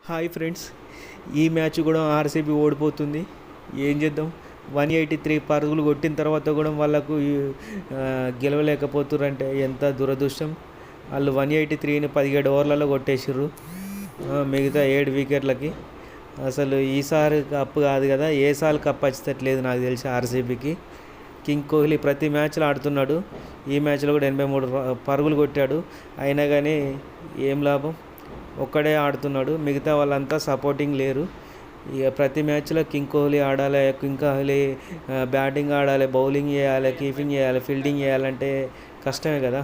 Hi friends, ఈ match కూడా RCB ఓడిపోతుంది. ఏం చేద్దాం, 183 పరుగులు కొట్టిన తర్వాత కూడా వాళ్ళకు గెలవలేకపోతుర్రంటే ఎంత దురదృష్టం. వాళ్ళు 183ని 17 ఓవర్లలో కొట్టేసిర్రు, మిగతా 7 వికెట్లకి. అసలు ఈసారి కప్పు కాదు కదా, ఏసారి కప్పు వచ్చేటట్లేదు నాకు తెలిసి ఆర్సీబీకి. కింగ్ కోహ్లీ ప్రతి మ్యాచ్లో ఆడుతున్నాడు. ఈ మ్యాచ్లో కూడా 83 పరుగులు కొట్టాడు. అయినా కానీ ఏం లాభం, ఒక్కడే ఆడుతున్నాడు, మిగతా వాళ్ళంతా సపోర్టింగ్ లేరు. ఇక ప్రతి మ్యాచ్లో కింగ్ కోహ్లీ ఆడాలి, కింగ్ కోహ్లీ బ్యాటింగ్ ఆడాలి, బౌలింగ్ చేయాలి, కీపింగ్ చేయాలి, ఫీల్డింగ్ చేయాలంటే కష్టమే కదా.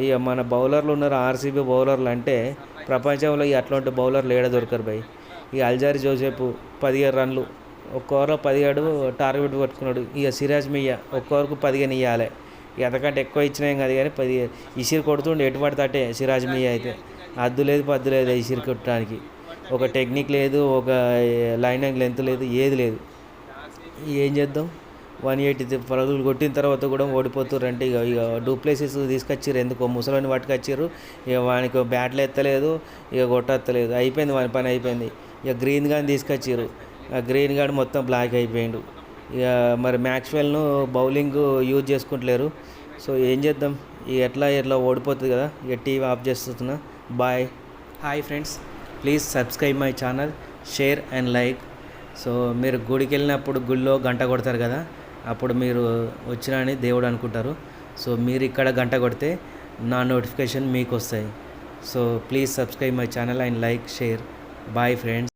ఇక మన బౌలర్లు ఉన్నారు, ఆర్సీబీ బౌలర్లు అంటే ప్రపంచంలో అట్లాంటి బౌలర్లు ఏడ దొరకరు భయ్. ఇక అల్జారీ జోసెఫ్ 17 రన్లు, ఒక్క ఓవర్లో 17 టార్గెట్ పట్టుకున్నాడు. ఇక సిరాజ్ మియా ఒక్క ఓవర్కు 15 ఇవ్వాలి. ఎంతకంటే ఎక్కువ ఇచ్చినాం కదా, కానీ 10 ఇసిరి కొడుతుండే ఎటు పడితే సిరాజ్ మియా అయితే. అద్దు లేదు పద్దు లేదు ఇసిరి కొట్టడానికి. ఒక టెక్నిక్ లేదు, ఒక లైన్ లెంత్ లేదు, ఏది లేదు. ఏం చేద్దాం, 180 పరుగులు కొట్టిన తర్వాత కూడా ఓడిపోతుర్రంటే ఇక డూప్లేసిస్ తీసుకొచ్చారు, ఎందుకో ముసలిని పట్టుకొచ్చారు. ఇక వానికి బ్యాట్లు ఎత్తలేదు, ఇక కొట్టలేదు, అయిపోయింది వాని పని అయిపోయింది. ఇక గ్రీన్ గాని తీసుకొచ్చారు, ఆ గ్రీన్ గార్డ్ మొత్తం బ్లాక్ అయిపోయిండు. ఇక మరి మ్యాక్స్వెల్ను బౌలింగ్ యూజ్ చేసుకుంటలేరు. సో ఏం చేద్దాం, ఎట్లా ఓడిపోతుంది కదా. ఇక టీవీ ఆఫ్ చేస్తున్నా. Bye. Hi friends, please subscribe my channel, share and like. So మీరు గుడికి వెళ్ళినప్పుడు గుళ్ళో గంట కొడతారు కదా, అప్పుడు మీరు వచ్చినని దేవుడు అనుకుంటారు. సో మీరు ఇక్కడ గంట కొడితే నా నోటిఫికేషన్ మీకు వస్తాయి. So please subscribe my channel and like, share. Bye friends.